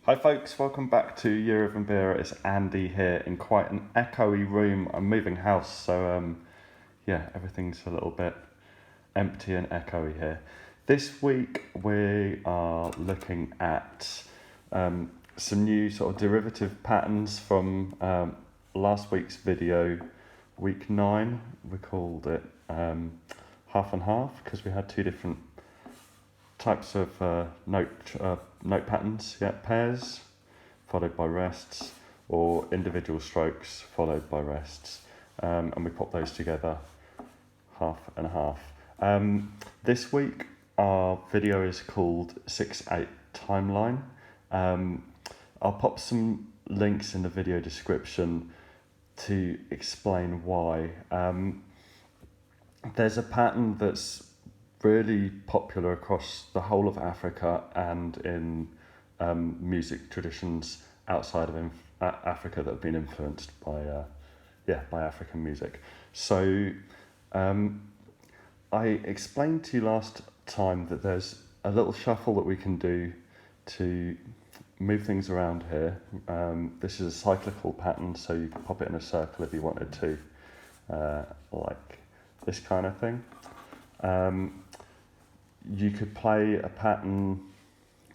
Hi folks, welcome back to Year of Mbira. It's Andy here in quite an echoey room. I'm moving house, so yeah, everything's a little bit empty and echoey here. This week we are looking at some new sort of derivative patterns from last week's video, week 9. We called it half and half because we had two different types of note patterns, pairs followed by rests, or individual strokes followed by rests, and we put those together, half and half. This week our video is called 6/8 timeline. I'll pop some links in the video description to explain why. There's a pattern that's really popular across the whole of Africa and in music traditions outside of Africa that have been influenced by African music. So I explained to you last time that there's a little shuffle that we can do to move things around here. This is a cyclical pattern, so you can pop it in a circle if you wanted to, like this kind of thing. You could play a pattern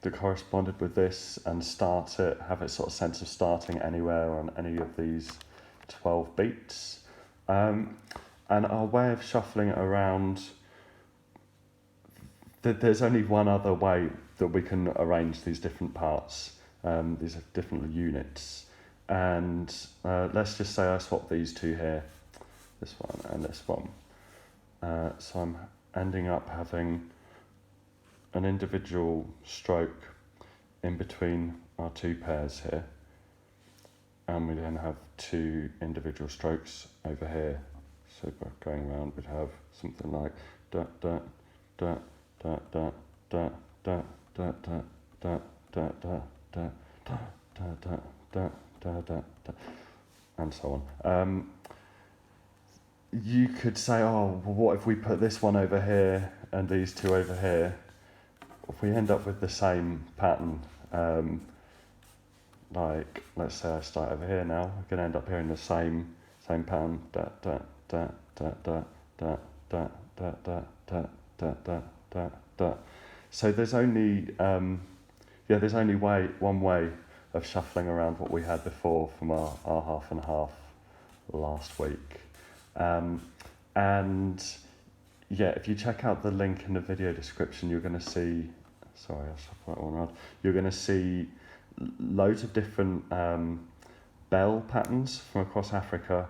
that corresponded with this and start it, have a sort of sense of starting anywhere on any of these 12 beats. And our way of shuffling it around, there's only one other way that we can arrange these different parts, these are different units. And let's just say I swap these two here, this one and this one. So I'm ending up having an individual stroke in between our two pairs here, and we then have two individual strokes over here. So by going around, we'd have something like da da da da da da da da da da da da da da da da da da, and so on. You could say, oh, well, what if we put this one over here and these two over here? If we end up with the same pattern, like let's say I start over here now, we're going to end up hearing the same pattern. Da da da da da da da da da da da da da da. So there's only one way of shuffling around what we had before from our half and half last week. And yeah, if you check out the link in the video description, you're going to see, sorry, I'll shuffle that one around. You're going to see loads of different bell patterns from across Africa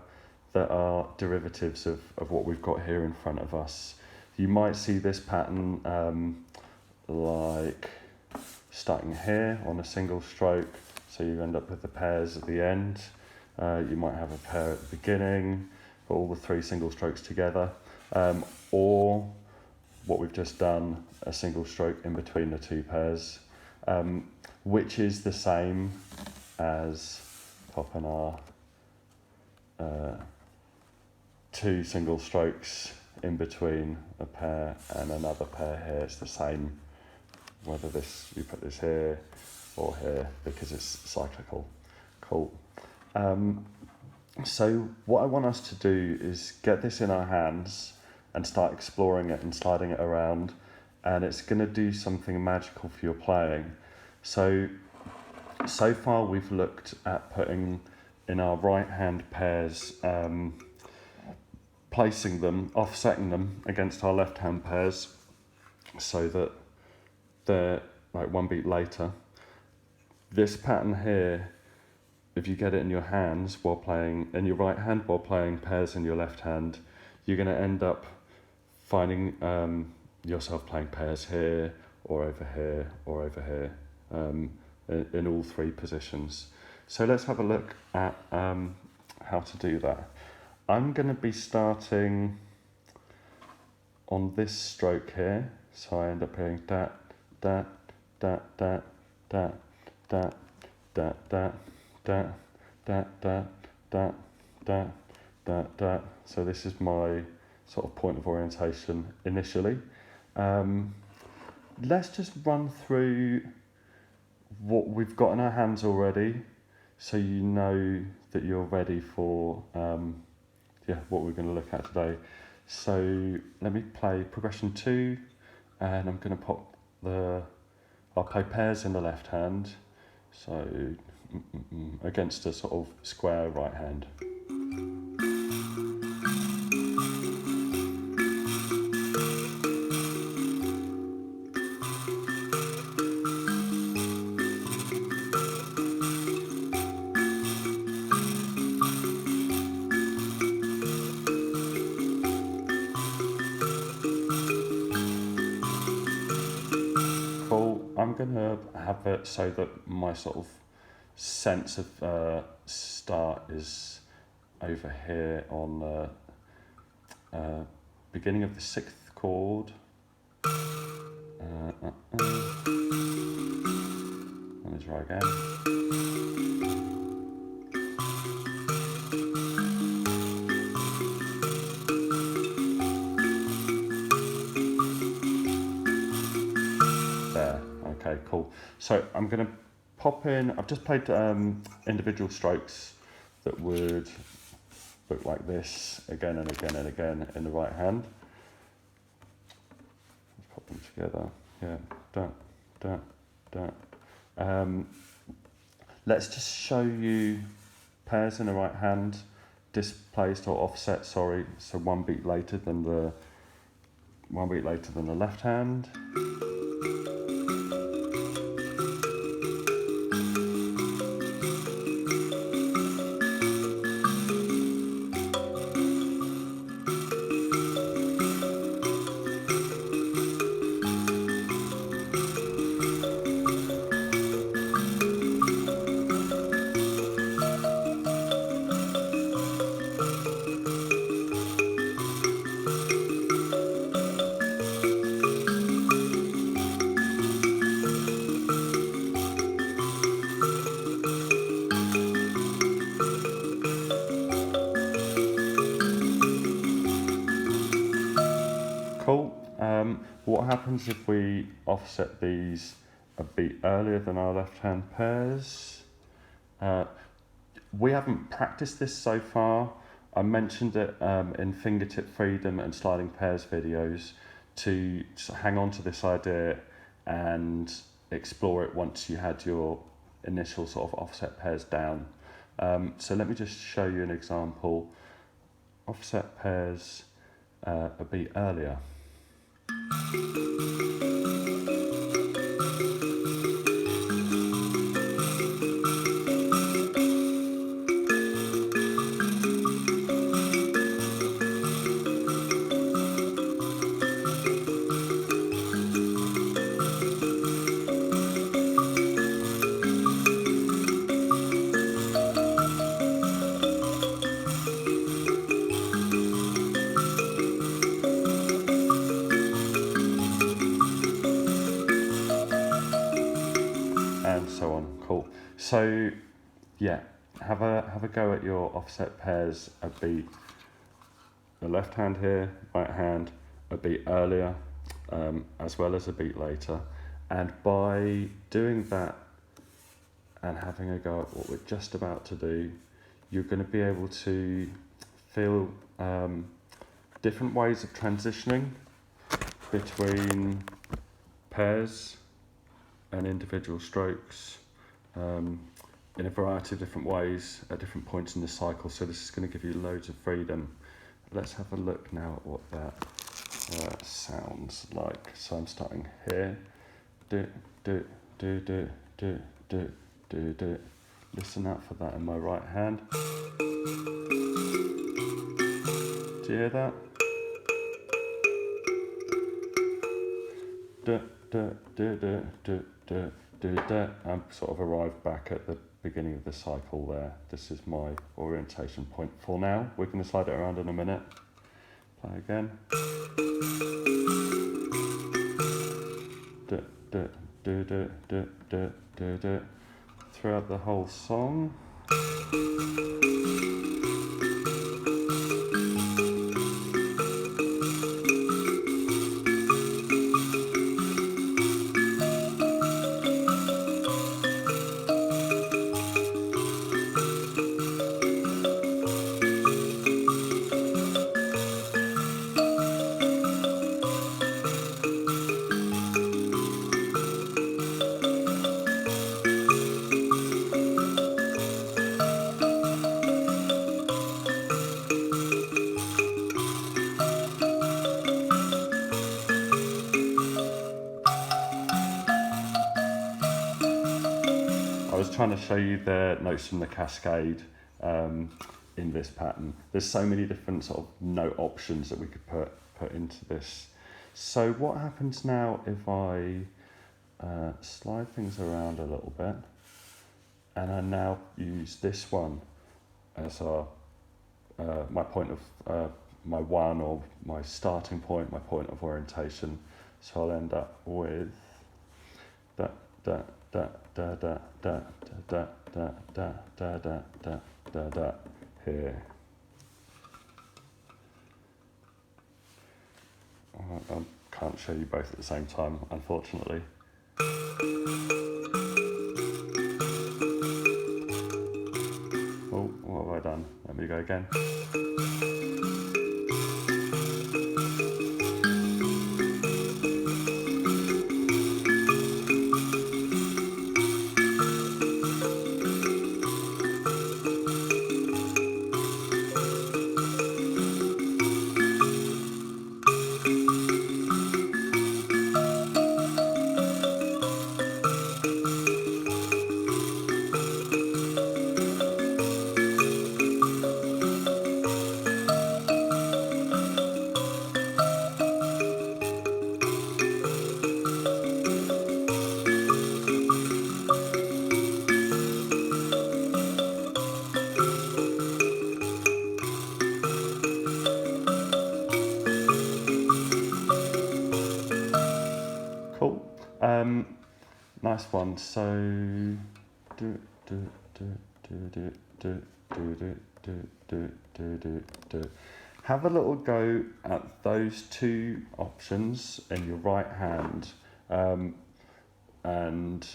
that are derivatives of what we've got here in front of us. You might see this pattern like starting here on a single stroke, so you end up with the pairs at the end. You might have a pair at the beginning, but all the three single strokes together. Or what we've just done, a single stroke in between the two pairs, which is the same as popping our two single strokes in between a pair and another pair here. It's the same whether you put this here or here because it's cyclical. Cool. So what I want us to do is get this in our hands and start exploring it and sliding it around, and it's going to do something magical for your playing. So far we've looked at putting in our right hand pairs, placing them, offsetting them against our left hand pairs so that they're like one beat later. This pattern here, if you get it in your hands while playing, in your right hand while playing pairs in your left hand, you're going to end up finding yourself playing pairs here or over here or over here, in all three positions. So let's have a look at how to do that. I'm going to be starting on this stroke here, so I end up hearing da da da da da da da da da da da da da da da. So this is my sort of point of orientation initially. Let's just run through what we've got in our hands already, so you know that you're ready for what we're going to look at today. So let me play progression 2, and I'm going to pop I'll play pairs in the left hand, so against a sort of square right hand. Cool. I'm going to have it so that my sort of sense of start is over here on the beginning of the 6th chord. Let me try again. There. Okay, cool. So I'm going to pop in. I've just played individual strokes that would look like this again and again and again in the right hand. Let's pop them together. Yeah. Dun, dun, dun. Let's just show you pairs in the right hand, displaced or offset. Sorry, so one beat later than the left hand. Cool. What happens if we offset these a beat earlier than our left-hand pairs? We haven't practiced this so far. I mentioned it in fingertip freedom and sliding pairs videos to hang on to this idea and explore it once you had your initial sort of offset pairs down. So let me just show you an example. Offset pairs a beat earlier. And so on. Cool. So yeah, have a go at your offset pairs a beat. The left hand here, right hand a beat earlier, as well as a beat later. And by doing that and having a go at what we're just about to do, you're going to be able to feel different ways of transitioning between pairs and individual strokes in a variety of different ways at different points in the cycle. So this is going to give you loads of freedom. Let's have a look now at what that sounds like. So I'm starting here. Do, do, do, do, do, do, do, do. Listen out for that in my right hand. Do you hear that? Do, do, do, do, do, do, do, do. I'm sort of arrived back at the beginning of the cycle there. This is my orientation point for now. We're going to slide it around in a minute. Play again. Do, do, do, do, do, do, do, do. Throughout the whole song. was trying to show you the notes from the cascade in this pattern. There's so many different sort of note options that we could put into this. So what happens now if I slide things around a little bit, and I now use this one as our my point of my one, or my starting point, my point of orientation. So I'll end up with da da da da da da da da da da da da da da here. I can't show you both at the same time, unfortunately. Oh, what have I done? Let me go again. Cool. Nice one. So do do do do do do do do do do do do. Have a little go at those two options in your right hand, and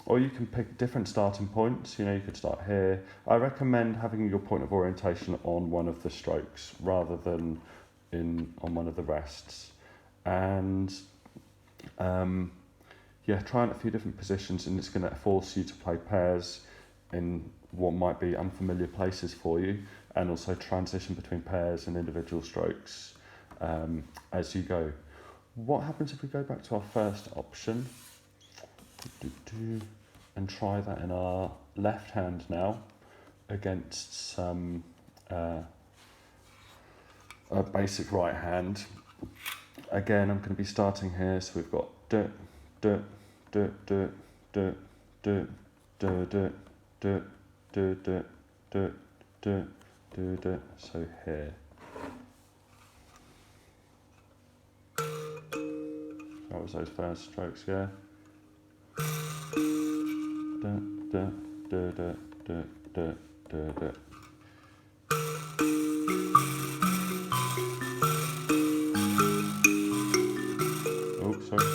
or you can pick different starting points. You know, you could start here. I recommend having your point of orientation on one of the strokes rather than on one of the rests, and yeah, trying a few different positions, and it's going to force you to play pairs in what might be unfamiliar places for you, and also transition between pairs and individual strokes as you go. What happens if we go back to our first option and try that in our left hand now against some a basic right hand? Again, I'm going to be starting here, so we've got do do do do do do do do do do do do do do do. So here. That was those first strokes, yeah. Do do do do do do do do. Oh, sorry.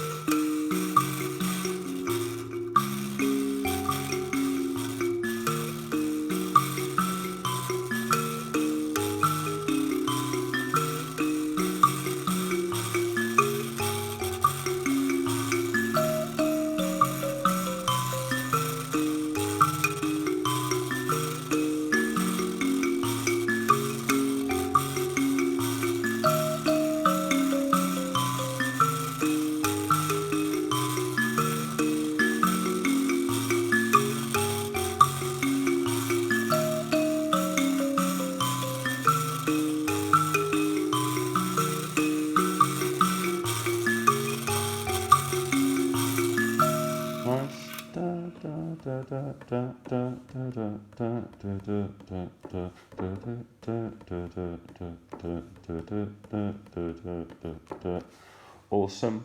Awesome.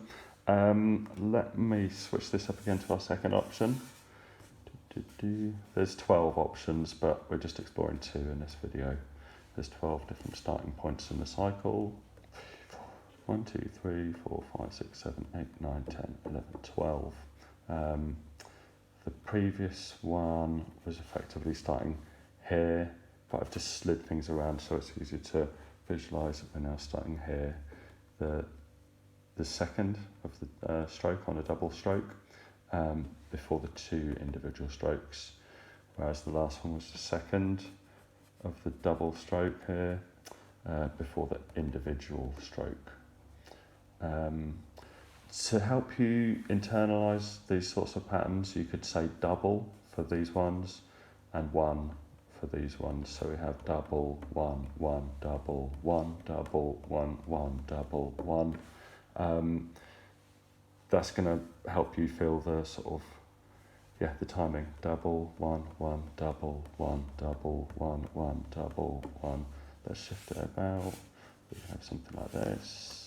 Let me switch this up again to our second option. There's 12 options, but we're just exploring 2 in this video. There's 12 different starting points in the cycle. 1, 2, 3, 4, 5, 6, 7, 8, 9, 10, 11, 12. The previous one was effectively starting here, but I've just slid things around so it's easier to visualise that we're now starting here. The second of the stroke on a double stroke before the 2 individual strokes, whereas the last one was the second of the double stroke here before the individual stroke. To help you internalize these sorts of patterns, you could say double for these ones and one for these ones. So we have double, one, double, one, double, one, double, one. That's going to help you feel the sort of, the timing. Double, one, double, double, double, one. Let's shift it about. We have something like this.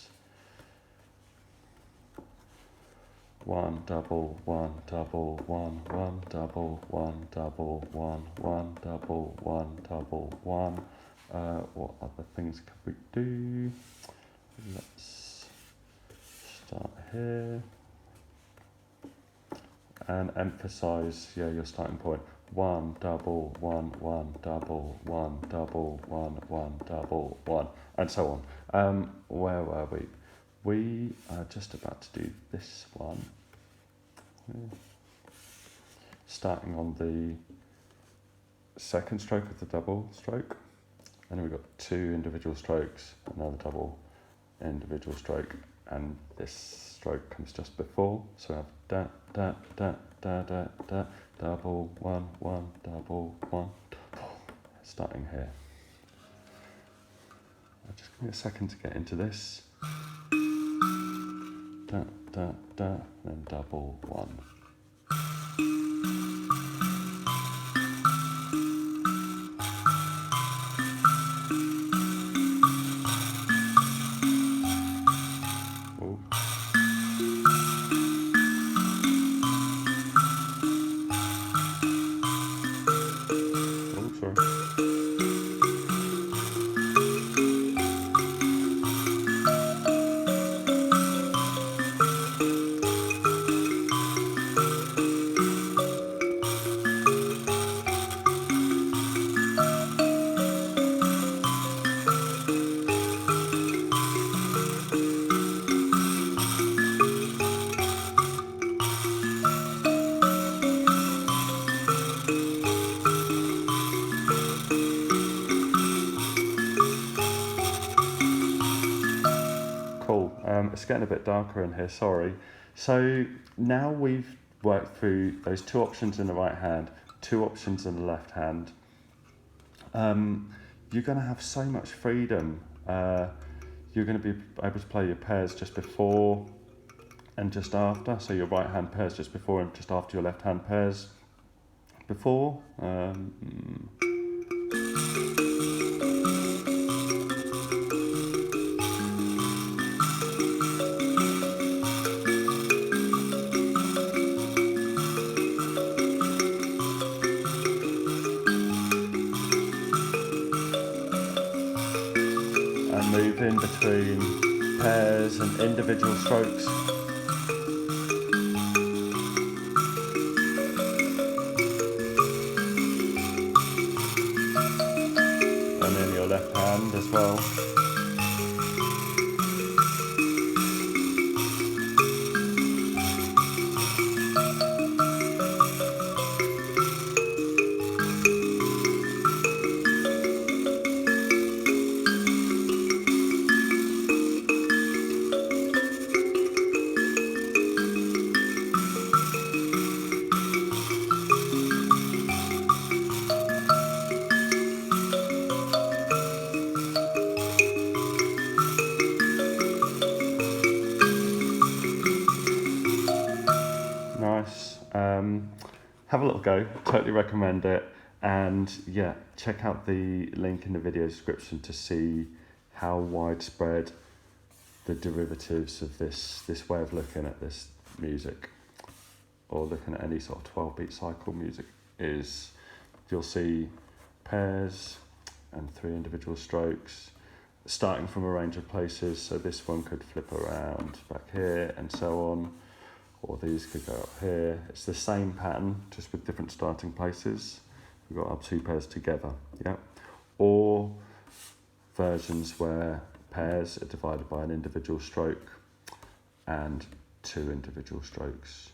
One, double, one, double, one, double, one, double, one, double, one, double, one. What other things could we do? Let's start here and emphasize, your starting point. One, double, one, double, one, double, one, double, one, and so on. Where were we? We are just about to do this one. Starting on the second stroke of the double stroke, and then we've got two individual strokes, another double individual stroke, and this stroke comes just before. So we have da da da da da da, double, one, double, one, double. Starting here. Just give me a second to get into this. Da da da, then double, one. Cool. It's getting a bit darker in here, sorry. So now we've worked through those two options in the right hand, two options in the left hand. You're going to have so much freedom. You're going to be able to play your pairs just before and just after. So your right hand pairs just before and just after your left hand pairs before. And move in between pairs and individual strokes. And then your left hand as well. Nice. Have a little go, totally recommend it. And yeah, check out the link in the video description to see how widespread the derivatives of this way of looking at this music, or looking at any sort of 12-beat cycle music is. You'll see pairs and three individual strokes, starting from a range of places. So this one could flip around back here and so on, or these could go up here. It's the same pattern, just with different starting places. We've got our two pairs together, yeah. Or versions where pairs are divided by an individual stroke and two individual strokes.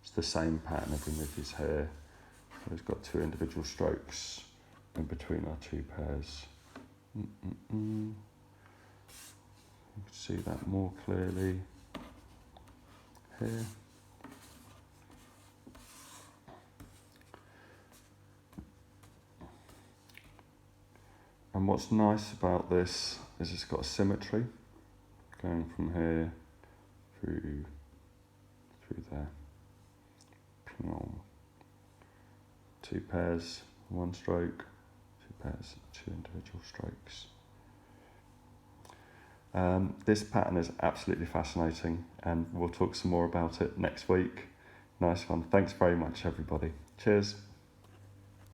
It's the same pattern if we move these here. We've got two individual strokes in between our two pairs. You can see that more clearly. here. And what's nice about this is it's got a symmetry going from here through there. Two pairs, one stroke, two pairs, two individual strokes. This pattern is absolutely fascinating, and we'll talk some more about it next week. Nice one. Thanks very much, everybody. Cheers.